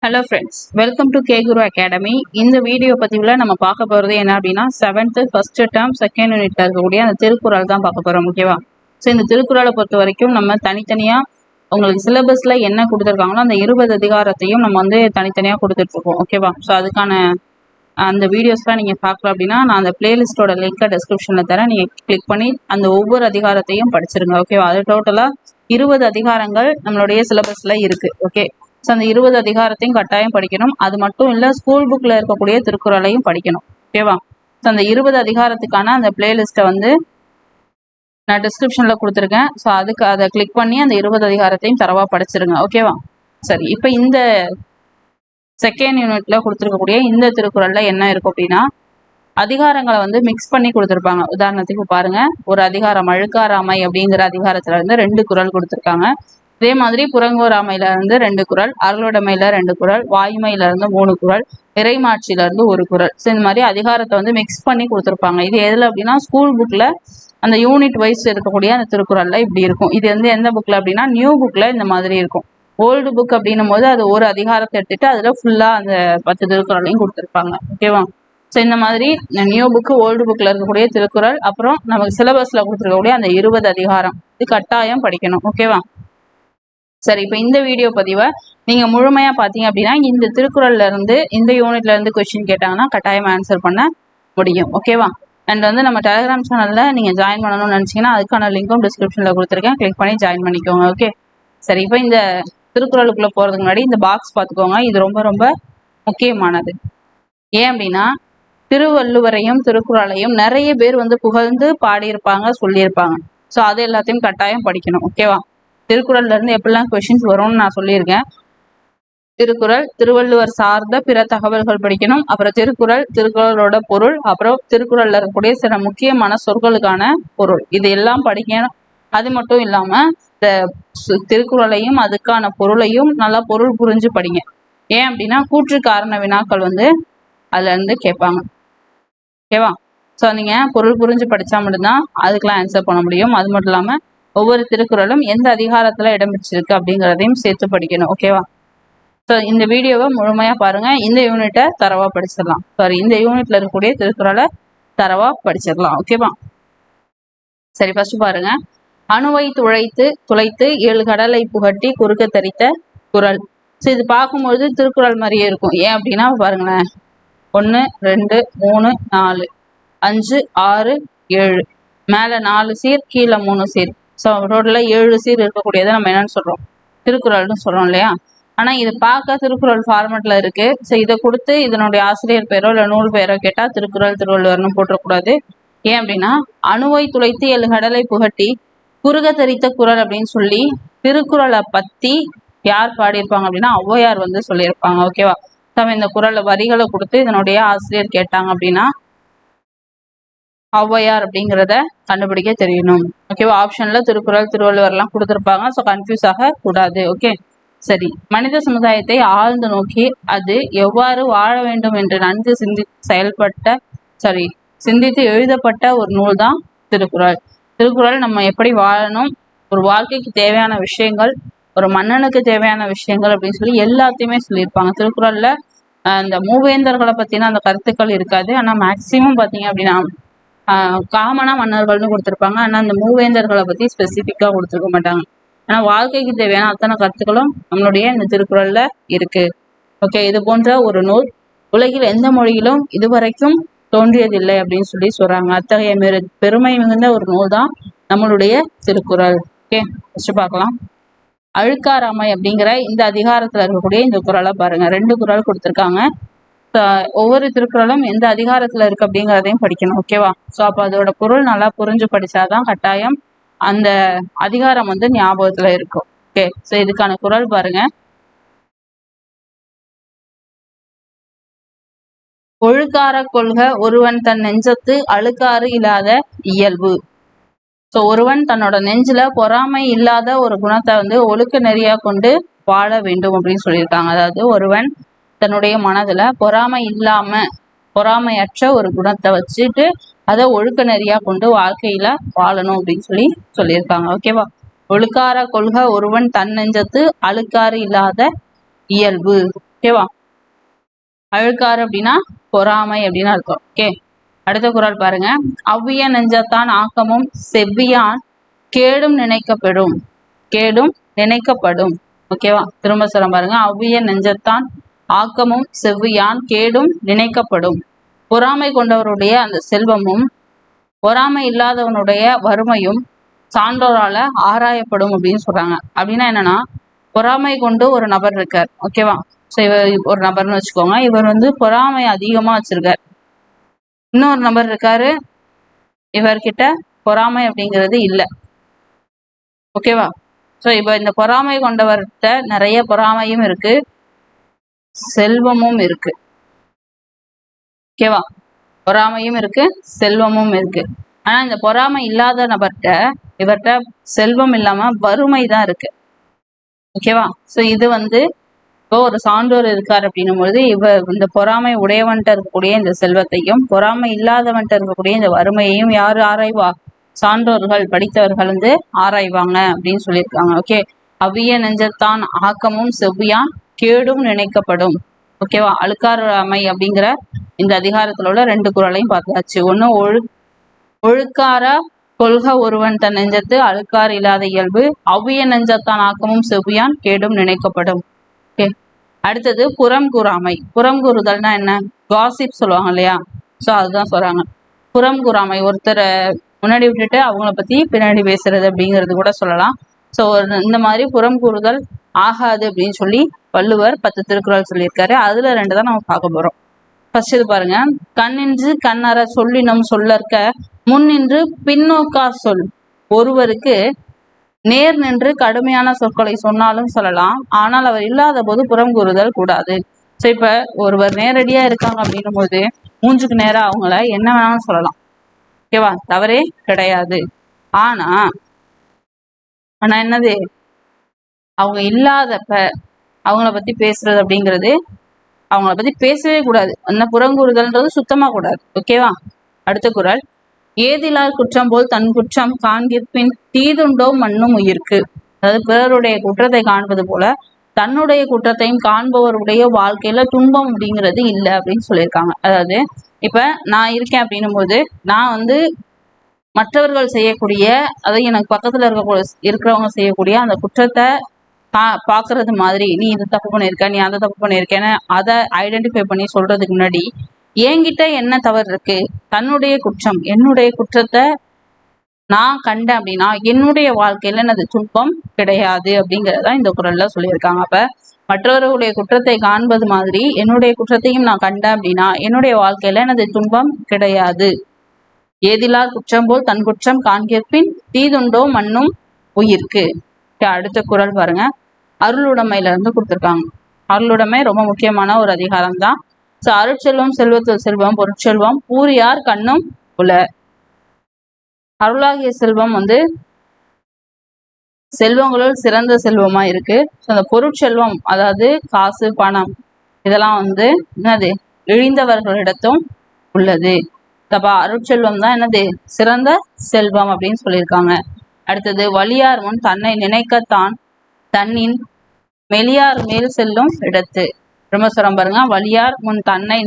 Hello friends, welcome to K Guru academy. இந்த video பதிவில் நம்ம பார்க்க போகிறது என்ன அப்படின்னா 7th ஃபர்ஸ்ட் டேர்ம் செகண்ட் யூனிட்ல இருக்கக்கூடிய அந்த திருக்குறள் தான் பார்க்க போகிறோம். ஓகேவா? ஸோ இந்த திருக்குறளை பொறுத்த வரைக்கும் நம்ம தனித்தனியாக உங்களுக்கு சிலபஸில் என்ன கொடுத்துருக்காங்களோ அந்த 20 அதிகாரத்தையும் நம்ம தனித்தனியாக கொடுத்துட்ருக்கோம். ஓகேவா? ஸோ அதுக்கான அந்த வீடியோஸ்லாம் நீங்கள் பார்க்கல அப்படின்னா நான் அந்த பிளேலிஸ்ட்டோட லிங்கை டிஸ்கிரிப்ஷனில் தரேன். நீங்கள் கிளிக் பண்ணி அந்த ஒவ்வொரு அதிகாரத்தையும் படிச்சிருங்க. ஓகேவா? அது டோட்டலாக 20 அதிகாரங்கள் நம்மளுடைய சிலபஸில் இருக்குது. ஓகே, ஸோ அந்த 20 அதிகாரத்தையும் கட்டாயம் படிக்கணும். அது மட்டும் இல்லை, ஸ்கூல் புக்கில் இருக்கக்கூடிய திருக்குறளையும் படிக்கணும். ஓகேவா? ஸோ அந்த 20 அதிகாரத்துக்கான அந்த பிளேலிஸ்ட்டை நான் டிஸ்கிரிப்ஷனில் கொடுத்துருக்கேன். ஸோ அதை கிளிக் பண்ணி அந்த 20 அதிகாரத்தையும் தரவாக படிச்சிருங்க. ஓகேவா? சரி, இப்போ இந்த செகண்ட் யூனிட்ல கொடுத்துருக்கக்கூடிய இந்த திருக்குறளில் என்ன இருக்கும் அப்படின்னா அதிகாரங்களை மிக்ஸ் பண்ணி கொடுத்துருப்பாங்க. உதாரணத்துக்கு பாருங்க, ஒரு அதிகாரம் அழுக்காராமை அப்படிங்கிற அதிகாரத்துல இருந்து 2 குறள் கொடுத்துருக்காங்க. இதே மாதிரி புறங்கோராமையில இருந்து 2 குறள், அருளுடைமையில 2 குறள், வாய்மையில இருந்து 3 குறள், இறைமாட்சியில இருந்து 1 குறள். ஸோ இந்த மாதிரி அதிகாரத்தை மிக்ஸ் பண்ணி கொடுத்துருப்பாங்க. இது எதுல அப்படின்னா ஸ்கூல் புக்ல அந்த யூனிட் வைஸ் இருக்கக்கூடிய அந்த திருக்குறள்ல இப்படி இருக்கும். இது எந்த புக்ல அப்படின்னா நியூ புக்ல இந்த மாதிரி இருக்கும். ஓல்டு புக் அப்படின்னும் போது அது ஒரு அதிகாரத்தை எடுத்துட்டு அதுல ஃபுல்லா அந்த 10 திருக்குறளையும் கொடுத்துருப்பாங்க. ஓகேவா? ஸோ இந்த மாதிரி நியூ புக்கு ஓல்டு புக்ல இருக்கக்கூடிய திருக்குறள், அப்புறம் நமக்கு சிலபஸ்ல கொடுத்துருக்கக்கூடிய அந்த 20 அதிகாரம் இது கட்டாயம் படிக்கணும். ஓகேவா? சரி, இப்போ இந்த வீடியோ பதிவை நீங்க முழுமையா பாத்தீங்க அப்படின்னா இந்த திருக்குறள்ல இருந்து இந்த யூனிட்ல இருந்து கொஸ்டின் கேட்டாங்கன்னா கட்டாயம் ஆன்சர் பண்ண முடியும். ஓகேவா? அண்ட் நம்ம டெலிகிராம் சேனல்ல நீங்க ஜாயின் பண்ணணும்னு நினைச்சீங்கன்னா அதுக்கான லிங்க்கும் டிஸ்கிரிப்ஷன்ல கொடுத்துருக்கேன். கிளிக் பண்ணி ஜாயின் பண்ணிக்கோங்க. ஓகே, சரி, இப்போ இந்த திருக்குறளுக்குள்ள போறதுக்கு முன்னாடி இந்த பாக்ஸ் பார்த்துக்கோங்க. இது ரொம்ப ரொம்ப முக்கியமானது. ஏன் அப்படின்னா திருவள்ளுவரையும் திருக்குறளையும் நிறைய பேர் புகழ்ந்து பாடியிருப்பாங்க, சொல்லியிருப்பாங்க. ஸோ அது எல்லாத்தையும் கட்டாயம் படிக்கணும். ஓகேவா? திருக்குறள்ல இருந்து எப்படிலாம் கொஸ்டின்ஸ் வரும்னு நான் சொல்லியிருக்கேன். திருக்குறள், திருவள்ளுவர் சார்ந்த பிற தகவல்கள் படிக்கணும். அப்புறம் திருக்குறளோட பொருள், அப்புறம் திருக்குறள்ல இருக்கக்கூடிய சில முக்கியமான சொற்களுக்கான பொருள், இது எல்லாம் படிக்கணும். அது மட்டும் இல்லாம இந்த திருக்குறளையும் அதுக்கான பொருளையும் நல்லா பொருள் புரிஞ்சு படிங்க. ஏன் அப்படின்னா கூற்று காரண வினாக்கள் அதுல இருந்து கேட்பாங்க. ஓகேவா? ஸோ நீங்க பொருள் புரிஞ்சு படிச்சா மட்டும்தான் அதுக்கெல்லாம் ஆன்சர் பண்ண முடியும். அது மட்டும் இல்லாம ஒவ்வொரு திருக்குறளும் எந்த அதிகாரத்துல இடம்பெற்றிருக்கு அப்படிங்கிறதையும் சேர்த்து படிக்கணும். ஓகேவா? ஸோ இந்த வீடியோவை முழுமையா பாருங்க. இந்த யூனிட்டை தரவா படிச்சிடலாம். சாரி, இந்த யூனிட்ல இருக்கக்கூடிய திருக்குறளை தரவா படிச்சிடலாம். ஓகேவா? சரி, ஃபர்ஸ்ட் பாருங்க. அணுவை துளைத்து 7 கடலை புகட்டி குறுக்க தரித்த குறள். ஸோ இது பார்க்கும்போது திருக்குறள் மாதிரியே இருக்கும். ஏன் அப்படின்னா பாருங்களேன், 1 2 3 4 5 6 7, மேல 4 சீர், கீழே 3 சீர். ஸோ டோட்டலா 7 சீர் இருக்கக்கூடியதை நம்ம என்னன்னு சொல்றோம்? திருக்குறள்னு சொல்றோம் இல்லையா? ஆனா இது பார்க்க திருக்குறள் ஃபார்மெட்ல இருக்கு. ஸோ இதை கொடுத்து இதனுடைய ஆசிரியர் பேரோ இல்லை நூல் பேரோ கேட்டா திருக்குறள் திருவள்ளுவர்னு போட்டக்கூடாது. ஏன் அப்படின்னா அணுவை துளைத்து 7 கடலை புகட்டி குறுக தரித்த குறள் அப்படின்னு சொல்லி திருக்குறளை பத்தி யார் பாடியிருப்பாங்க அப்படின்னா ஔவையார் சொல்லியிருப்பாங்க. ஓகேவா? நம்ம இந்த குறளை வரிகளை கொடுத்து இதனுடைய ஆசிரியர் கேட்டாங்க அப்படின்னா ஔவையார் அப்படிங்கிறத கண்டுபிடிக்க தெரியணும். ஓகேவா? ஆப்ஷன்ல திருக்குறள் திருவள்ளுவர் எல்லாம் கொடுத்துருப்பாங்க. ஸோ கன்ஃபியூஸ் ஆக கூடாது. ஓகே, சரி. மனித சமுதாயத்தை ஆழ்ந்து நோக்கி அது எவ்வாறு வாழ வேண்டும் என்று நன்கு சிந்தித்து எழுதப்பட்ட ஒரு நூல் தான் திருக்குறள். திருக்குறள் நம்ம எப்படி வாழணும், ஒரு வாழ்க்கைக்கு தேவையான விஷயங்கள், ஒரு மன்னனுக்கு தேவையான விஷயங்கள் அப்படின்னு சொல்லி எல்லாத்தையுமே சொல்லியிருப்பாங்க. திருக்குறள்ல இந்த மூவேந்தர்களை பத்தின அந்த கருத்துக்கள் இருக்காது. ஆனா மேக்சிமம் பாத்தீங்க அப்படின்னா காமனா மன்னர்கள்னு கொடுத்துருப்பாங்க. ஆனா அந்த மூவேந்தர்களை பத்தி ஸ்பெசிபிக்கா கொடுத்துருக்க மாட்டாங்க. ஆனா வாழ்க்கைக்கு தேவையான அத்தனை கருத்துக்களும் நம்மளுடைய இந்த திருக்குறள்ல இருக்கு. ஓகே, இது போன்ற ஒரு நூல் உலகில் எந்த மொழியிலும் இதுவரைக்கும் தோன்றியதில்லை அப்படின்னு சொல்லி சொல்றாங்க. அத்தகைய பெருமை மிகுந்த ஒரு நூல் தான் நம்மளுடைய திருக்குறள். ஓகே, ஃபர்ஸ்ட் பார்க்கலாம். அழுக்காராமை அப்படிங்கிற இந்த அதிகாரத்துல இருக்கக்கூடிய இந்த குறளை பாருங்க. 2 குறள் கொடுத்துருக்காங்க. ஒவ்வொரு திருக்குறளும் எந்த அதிகாரத்துல இருக்கு அப்படிங்கிறதையும் படிக்கணும். ஓகேவா? ஸோ அப்போ அதோட பொருள் நல்லா புரிஞ்சு படிச்சாதான் கட்டாயம் அந்த அதிகாரம் ஞாபகத்துல இருக்கும். ஓகே, ஸோ இதுக்கான குறள் பாருங்க. ஒழுக்கார கொள்க ஒருவன் தன் நெஞ்சத்து அழுக்காறு இல்லாத இயல்பு. ஸோ ஒருவன் தன்னோட நெஞ்சில பொறாமை இல்லாத ஒரு குணத்தை ஒழுக்க நெறியா கொண்டு வாழ வேண்டும் அப்படின்னு சொல்லியிருக்காங்க. அதாவது ஒருவன் தன்னுடைய மனதுல பொறாமையற்ற ஒரு குணத்தை வச்சுட்டு அதை ஒழுக்க நெறியா கொண்டு வாழ்க்கையில வாழணும் அப்படின்னு சொல்லியிருக்காங்க. ஓகேவா? ஒழுக்கார கொள்க ஒருவன் தன் நெஞ்சத்து அழுக்காறு இல்லாத இயல்பு. ஓகேவா. அழுக்காறு அப்படின்னா பொறாமை அப்படின்னு அர்த்தம். ஓகே, அடுத்த குறள் பாருங்க. அவ்விய நெஞ்சத்தான் ஆக்கமும் செவ்வியான் கேடும் நினைக்கப்படும். கேடும் நினைக்கப்படும். ஓகேவா, திரும்ப சொல்ல பாருங்க. அவ்விய நெஞ்சத்தான் ஆக்கமும் செவ்வியான் கேடும் நினைக்கப்படும். பொறாமை கொண்டவருடைய அந்த செல்வமும் பொறாமை இல்லாதவனுடைய வறுமையும் சான்றோரால ஆராயப்படும் அப்படின்னு சொல்றாங்க. அப்படின்னா என்னன்னா, பொறாமை கொண்டு ஒரு நபர் இருக்கார். ஓகேவா, ஸோ இவர் ஒரு நபர்னு வச்சுக்கோங்க. இவர் வந்து பொறாமை அதிகமா வச்சிருக்கார். இன்னொரு நபர் இருக்காரு, இவர்கிட்ட பொறாமை அப்படிங்கிறது இல்லை. ஓகேவா, ஸோ இப்போ இந்த பொறாமை கொண்டவர்கிட்ட நிறைய பொறாமையும் இருக்கு, செல்வமும் இருக்கு. ஓகேவா, பொறாமையும் இருக்கு, செல்வமும் இருக்கு. ஆனா இந்த பொறாமை இல்லாத நபர்கிட்ட இவர்கிட்ட செல்வம் இல்லாம வறுமை தான் இருக்கு. ஓகேவா, ஸோ இது வந்து இப்போ ஒரு சான்றோர் இருக்கார் அப்படின்னும் பொழுது இவர் இந்த பொறாமை உடையவன்ட்ட இருக்கக்கூடிய இந்த செல்வத்தையும் பொறாமை இல்லாதவன்ட்ட இருக்கக்கூடிய இந்த வறுமையையும் யாரு ஆராய்வா? சான்றோர்கள், படித்தவர்கள் வந்து ஆராய்வாங்க அப்படின்னு சொல்லியிருக்காங்க. ஓகே, அவ்விய நெஞ்சத்தான் ஆக்கமும் செவ்வியான் கேடும் நினைக்கப்படும். ஓகேவா, அழுக்காறுமை அப்படிங்கிற இந்த அதிகாரத்துல உள்ள 2 குறளையும் பார்த்தாச்சு. ஒண்ணு ஒழுக்கார கொள்க ஒருவன் தன் நெஞ்சத்து அழுக்காறு இல்லாத இயல்பு அவ்விய நெஞ்சத்தான் ஆக்கமும் செவ்வியான் கேடும் நினைக்கப்படும். ஓகே, அடுத்தது புறம் கூறாமை. புறம் கூறுதல்னா என்ன? காசிப் சொல்லுவாங்க இல்லையா, ஸோ அதுதான் சொல்றாங்க. புறம் கூறாமை, ஒருத்தரை முன்னாடி விட்டுட்டு அவங்கள பத்தி பின்னாடி பேசுறது அப்படிங்கிறது கூட சொல்லலாம். ஸோ இந்த மாதிரி புறம் கூறுதல் ஆகாது அப்படின்னு சொல்லி வள்ளுவர் 10 திருக்குறள் சொல்லியிருக்காரு. அதுல 2 தான் நம்ம பார்க்க போறோம். ஃபர்ஸ்ட் இது பாருங்க. கண்ணின்று கண்ணற சொல்லினம் சொல்லற்க முன்னின்று பின்னோக்கா சொல். ஒருவருக்கு நேர் நின்று கடுமையான சொற்களை சொன்னாலும் சொல்லலாம், ஆனால் அவர் இல்லாத போது புறம் கூறுதல் கூடாது. ஸோ இப்ப ஒருவர் நேரடியா இருக்காங்க அப்படின்னும் போது மூஞ்சுக்கு நேரம் அவங்கள என்ன வேணாலும் சொல்லலாம். ஓகேவா, தவறே கிடையாது. ஆனா ஆனா என்னது, அவங்க இல்லாதப்ப அவங்கள பத்தி பேசுறது அப்படிங்கிறது, அவங்கள பத்தி பேசவே கூடாது. அந்த புறங்கூறுதல்ன்றது சுத்தமா கூடாது. ஓகேவா, அடுத்த குறள். ஏதிலார் குற்றம் போல் தன் குற்றம் காண்கிற்பின் தீதுண்டோ மண்ணும் உயிர்க்கு. அதாவது பிறருடைய குற்றத்தை காண்பது போல தன்னுடைய குற்றத்தையும் காண்பவருடைய வாழ்க்கையில துன்பம் அப்படிங்கிறது இல்லை அப்படின்னு சொல்லியிருக்காங்க. அதாவது இப்ப நான் இருக்கேன் அப்படின்னும் போது நான் வந்து மற்றவர்கள் செய்யக்கூடிய, அதாவது எனக்கு பக்கத்துல இருக்கிறவங்க செய்யக்கூடிய அந்த குற்றத்தை பாக்குறது மாதிரி, நீ இது தப்பு பண்ணியிருக்க, நீ அதை தப்பு பண்ணியிருக்கேன்னு அதை ஐடென்டிஃபை பண்ணி சொல்றதுக்கு முன்னாடி என்கிட்ட என்ன தவறு இருக்கு, தன்னுடைய குற்றம் என்னுடைய குற்றத்தை நான் கண்டேன் அப்படின்னா என்னுடைய வாழ்க்கையில எனது துன்பம் கிடையாது அப்படிங்கிறத இந்த குறள்ல சொல்லியிருக்காங்க. அப்ப மற்றவர்களுடைய குற்றத்தை காண்பது மாதிரி என்னுடைய குற்றத்தையும் நான் கண்டேன் அப்படின்னா என்னுடைய வாழ்க்கையில எனது துன்பம் கிடையாது. ஏதிலார் குற்றம் போல் தன் குற்றம் காண்கிற்பின் தீதுண்டோ மண்ணும் உயிர்க்கு. அடுத்த குறள் பாருங்க. அருளுடைமையில இருந்து கொடுத்துருக்காங்க. அருளுடைமை ரொம்ப முக்கியமான ஒரு அதிகாரம் தான். ஸோ அருட்செல்வம் செல்வத்தில் செல்வம் பொருட்செல்வம் பூரியார் கண்ணும் உல. அருளாகிய செல்வம் வந்து செல்வங்களுள் சிறந்த செல்வமா இருக்கு. ஸோ அந்த பொருட்செல்வம், அதாவது காசு பணம், இதெல்லாம் வந்து என்னது, இழிந்தவர்களிடத்தும் உள்ளது. தப்பா, அருட்செல்வம் தான் என்னது, சிறந்த செல்வம் அப்படின்னு சொல்லியிருக்காங்க. அடுத்தது, வலியார் முன் தன்னை நினைக்கத்தான் தன்னின் மெலியார் மேல் செல்லும் இடத்து. பிரம்மஸ்வரம் பாருங்க. வலியார் முன் தன்னை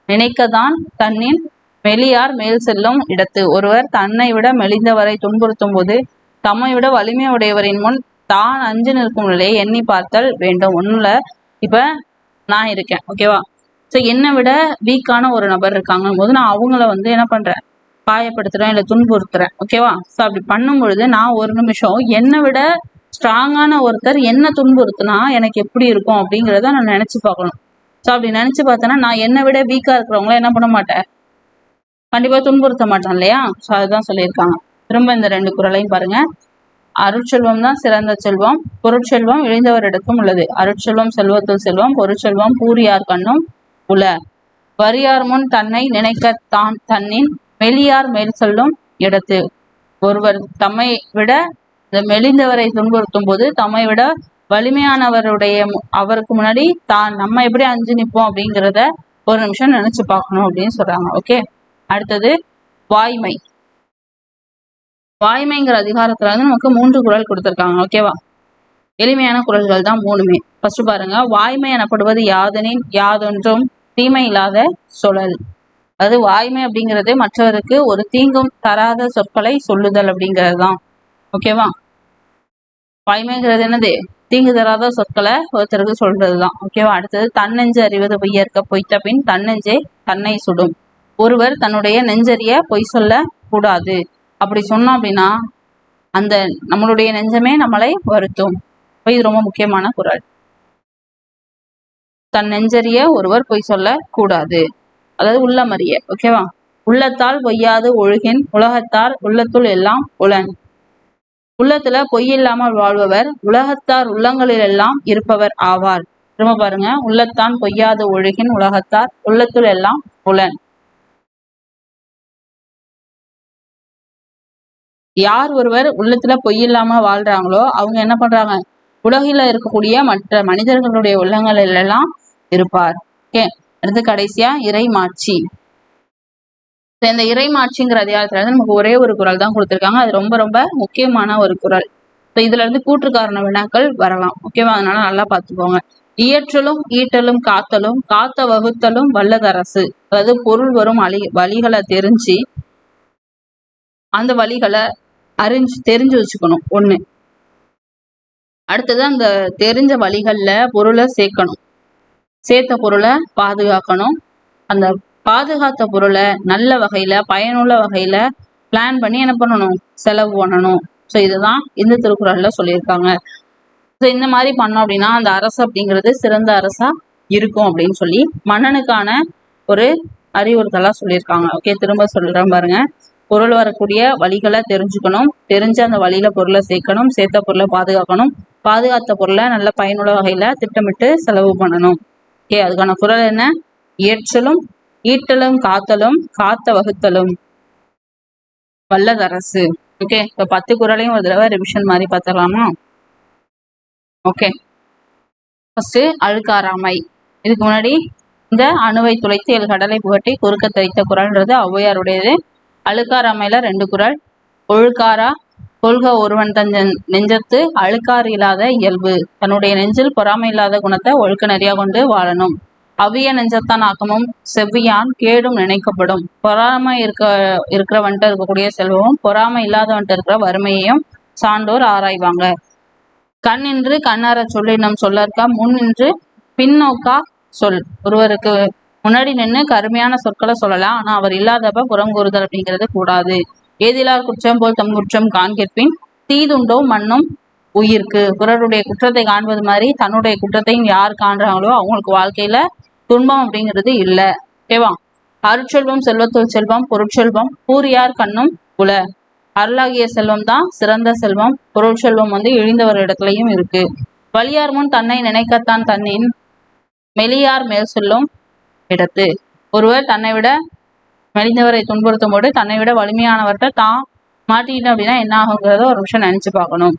நினைக்கத்தான் தன்னின் மெலியார் மேல் செல்லும் இடத்து. ஒருவர் தன்னை விட மெலிந்தவரை துன்புறுத்தும் போது தம்மை விட வலிமை உடையவரின் முன் தான் அஞ்சு நிற்கும் நிலையை எண்ணி பார்த்தல் வேண்டும். ஒண்ணுல இப்ப நான் இருக்கேன், ஓகேவா. ஸோ என்னை விட வீக்கான ஒரு நபர் இருக்காங்க போது நான் அவங்கள வந்து என்ன பண்றேன், காயப்படுத்துறேன், இல்லை துன்புறுத்துறேன். ஓகேவா. ஸோ அப்படி பண்ணும் பொழுது நான் ஒரு நிமிஷம் என்னை விட ஸ்ட்ராங்கான ஒருத்தர் என்ன துன்புறுத்துனா எனக்கு எப்படி இருக்கும் அப்படிங்கிறத நான் நினைச்சு பார்க்கணும். ஸோ அப்படி நினைச்சு பார்த்தேன்னா நான் என்னை விட வீக்கா இருக்கிறவங்கள என்ன பண்ண மாட்டேன், கண்டிப்பா துன்புறுத்த மாட்டேன் இல்லையா. ஸோ அதுதான் சொல்லியிருக்காங்க. திரும்ப இந்த 2 குறளையும் பாருங்க. அருட்செல்வம் தான் சிறந்த செல்வம், பொருட்செல்வம் இழிந்தவரிடத்தும் உள்ளது. அருட்செல்வம் செல்வத்தில் செல்வம் பொருட்செல்வம் பூரியார் கண்ணும் உல. வரியார் முன் தன்னை நினைக்கத்தான் தன்னின் மெலியார் மேல் செல்லும் இடத்து. ஒருவர் தம்மை விட மெலிந்தவரை துன்புறுத்தும் போது தம்மை விட வலிமையானவருடைய அவருக்கு முன்னாடி தான் நம்ம எப்படி அஞ்சு நிற்போம் அப்படிங்கிறத ஒரு நிமிஷம் நினைச்சு பார்க்கணும் அப்படின்னு சொல்றாங்க. ஓகே, அடுத்தது வாய்மை. வாய்மைங்கிற அதிகாரத்துல வந்து நமக்கு 3 குறள் கொடுத்துருக்காங்க. ஓகேவா. எளிமையான குறள்கள் தான் மூணுமே. ஃபர்ஸ்ட் பாருங்க, வாய்மை எனப்படுவது யாதெனின் யாதொன்றும் தீமை இல்லாத சொலல். அதாவது வாய்மை அப்படிங்கிறது மற்றவருக்கு ஒரு தீங்கும் தராத சொற்களை சொல்லுதல் அப்படிங்கிறது தான். ஓகேவா? வாய்மைங்கிறது என்னது? தீங்கு தராத சொற்களை ஒருத்தருக்கு சொல்றதுதான். ஓகேவா? அடுத்தது, தன்னெஞ்சு அறிவது பொய்யற்க பொய்த்த பின் தன்னெஞ்சே தன்னை சுடும். ஒருவர் தன்னுடைய நெஞ்சறிய பொய் சொல்ல கூடாது. அப்படி சொன்னோம் அப்படின்னா அந்த நம்மளுடைய நெஞ்சமே நம்மளை வருத்தும். இது ரொம்ப முக்கியமான குறள். தன் நெஞ்சறிய ஒருவர் பொய் சொல்ல கூடாது, அதாவது உள்ளமறிய. ஓகேவா? உள்ளத்தால் பொய்யாது ஒழுகின் உலகத்தார் உள்ளத்துள் எல்லாம் உளன். உள்ளத்துல பொய் இல்லாமல் வாழ்பவர் உலகத்தார் உள்ளங்களில் எல்லாம் இருப்பவர் ஆவார். திரும்ப பாருங்க, உள்ளத்தான் பொய்யாது ஒழுகின் உலகத்தார் உள்ளத்துள் எல்லாம் உளன். யார் ஒருவர் உள்ளத்துல பொய் இல்லாம வாழ்றாங்களோ அவங்க என்ன பண்றாங்க? உலகில இருக்கக்கூடிய மற்ற மனிதர்களுடைய உள்ளங்களில் எல்லாம் இருப்பார். ஓகே, அடுத்து கடைசியா இறைமாட்சி. இந்த இறைமாட்சிங்கிற அதிகாரத்துல இருந்து நமக்கு ஒரே ஒரு குறள் தான் கொடுத்திருக்காங்க. அது ரொம்ப ரொம்ப முக்கியமான ஒரு குறள். இதுல இருந்து கூற்று காரண வினாக்கள் வரலாம். ஓகேவா? அதனால நல்லா பார்த்துக்கோங்க. இயற்றலும் ஈட்டலும் காத்தலும் காத்த வகுத்தலும் வல்லதரசு. அதாவது பொருள் வரும் வழிகளை தெரிஞ்சு அந்த வழிகளை தெரிஞ்சு வச்சுக்கணும் ஒண்ணு. அடுத்தது, அந்த தெரிஞ்ச வழிகள்ல பொருளை சேர்க்கணும். சேர்த்த பொருளை பாதுகாக்கணும். அந்த பாதுகாத்த பொருளை நல்ல வகையில பயனுள்ள வகையில பிளான் பண்ணி என்ன பண்ணணும்? செலவு பண்ணணும். ஸோ இதுதான் இந்த திருக்குறள்ல சொல்லியிருக்காங்க. ஸோ இந்த மாதிரி பண்ணோம் அப்படின்னா அந்த அரசு அப்படிங்கிறது சிறந்த அரசா இருக்கும் அப்படின்னு சொல்லி மன்னனுக்கான ஒரு அறிவுறுத்தலா சொல்லியிருக்காங்க. ஓகே, திரும்ப சொல்றேன் பாருங்க. பொருள் வரக்கூடிய வழிகளை தெரிஞ்சுக்கணும். தெரிஞ்ச அந்த வழியில பொருளை சேர்க்கணும். சேர்த்த பொருளை பாதுகாக்கணும். பாதுகாத்த பொருளை நல்ல பயனுள்ள வகையில திட்டமிட்டு செலவு பண்ணணும். ஓகே, அதுக்கான குறள் என்ன? இயற்றலும் ஈட்டலும் காத்தலும் காத்த வகுத்தலும் வல்லதரசு. ஓகே, இப்ப 10 குறளையும் ஒரு தடவை ரிவிஷன் மாதிரி பார்த்துடலாமா? ஓகே, ஃபர்ஸ்ட் அழுக்காராமை. இதுக்கு முன்னாடி இந்த அணுவை துளைத்து எல் கடலை புகட்டி குறுக்க தைத்த குறள்ன்றது ஔவையாருடையது. அழுக்காராமையில 2 குறள். ஒழுக்காரா கொள்க ஒருவன் தன் நெஞ்சத்து அழுக்காறு இல்லாத இயல்பு. தன்னுடைய நெஞ்சில் பொறாமை இல்லாத குணத்தை ஒழுக்க நெறியா கொண்டு வாழணும். அவ்விய நெஞ்சத்தான் ஆக்கமும் செவ்வியான் கேடும் நினைக்கப்படும். பொறாமை இருக்கிறவன்ட்டு இருக்கக்கூடிய செல்வமும் பொறாமை இல்லாதவன்ட்டு இருக்கிற வறுமையையும் சான்றோர் ஆராய்வாங்க. கண் நின்று கண்ணார சொல்லினம் சொல்லற்கா முன் நின்று பின்னோக்கா சொல். ஒருவருக்கு முன்னாடி நின்று கருமையான சொற்களை சொல்லலாம், ஆனா அவர் இல்லாதப்ப புறம் கூறுதல் அப்படிங்கிறது கூடாது. ஏதிலார் குற்றம் போல் தம் குற்றம் காண்கிற்பின் தீதுண்டோ மண்ணும் உயிர்க்கு. பிறருடைய குற்றத்தை காண்பது மாதிரி தன்னுடைய குற்றத்தையும் யார் காண்றாங்களோ அவங்களுக்கு வாழ்க்கையில துன்பம் அப்படிங்கிறது இல்லை. ஓகேவா? அருட்செல்வம் செல்வத்துள் செல்வம் பொருட்செல்வம் கூறியார் கண்ணும் உல. அருளாகிய செல்வம் தான் சிறந்த செல்வம். பொருள் செல்வம் இழிந்தவர் இடத்துலையும் இருக்கு. வலியார் முன் தன்னை நினைக்கத்தான் தன்னின் மெலியார் மேல் சொல்லும் இடத்து. ஒருவர் தன்னை விட மெலிந்தவரை துன்புறுத்தும் போது தன்னை விட வலிமையானவர்கிட்ட தான் மாட்டிக்கிட்டோம் அப்படின்னா என்ன ஆகுங்கிறத ஒரு நிமிஷம் நினைச்சு பார்க்கணும்.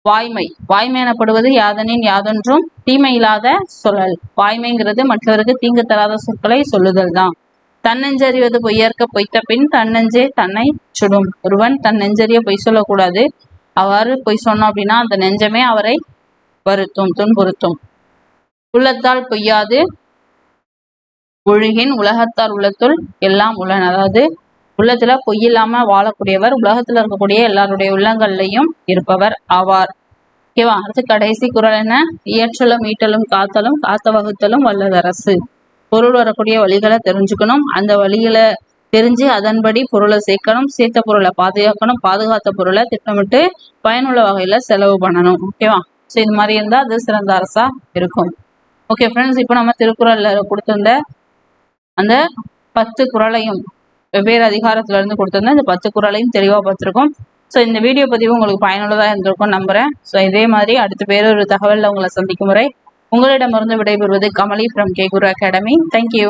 வாய்மை. வாய்மை எனப்படுவது யாதனின் யாதொன்றும் தீமை இல்லாத சொல்லல். வாய்மைங்கிறது மற்றவருக்கு தீங்கு தராத சொற்களை சொல்லுதல் தான். தன்னெஞ்சறிவது பொய்யற்க பொய்த்த பின் தன்னெஞ்சே தன்னை சுடும். ஒருவன் தன் நெஞ்சறிய பொய் சொல்லக்கூடாது. அவ்வாறு பொய் சொன்னோம் அப்படின்னா அந்த நெஞ்சமே அவரை வருத்தும், துன்புறுத்தும். உள்ளத்தால் பொய்யாது ஒழுகின் உலகத்தார் உள்ளத்துள் எல்லாம் உளன். அதாவது உள்ளத்துல பொய் இல்லாம வாழக்கூடியவர் உலகத்துல இருக்கக்கூடிய எல்லாருடைய உள்ளங்கள்லையும் இருப்பவர் ஆவார். ஓகேவா? அடுத்து கடைசி குறள் என்ன? இயற்றலும் ஈட்டலும் காத்தலும் காத்த வகுத்தலும் வல்லதரசு. பொருள் வரக்கூடிய வழிகளை தெரிஞ்சுக்கணும். அந்த வழிகளை தெரிஞ்சு அதன்படி பொருளை சேர்க்கணும். சேர்த்த பொருளை பாதுகாக்கணும். பாதுகாத்த பொருளை திட்டமிட்டு பயனுள்ள வகையில செலவு பண்ணணும். ஓகேவா? ஸோ இது மாதிரி இருந்தா அது சிறந்த அரசா இருக்கும். ஓகே ஃப்ரெண்ட்ஸ், இப்போ நம்ம திருக்குறள்ல கொடுத்திருந்த அந்த 10 குறளையும் வெவ்வேறு அதிகாரத்துல இருந்து கொடுத்திருந்த இந்த 10 குறளையும் தெளிவா பார்த்திருக்கோம். ஸோ இந்த வீடியோ பதிவு உங்களுக்கு பயனுள்ளதா இருந்திருக்கும் நம்புறேன். ஸோ இதே மாதிரி அடுத்த வேறொரு தகவல்ல உங்களை சந்திக்கும் முறை உங்களிடமிருந்து விடைபெறுவது Kamali from K Guru academy. Thank you.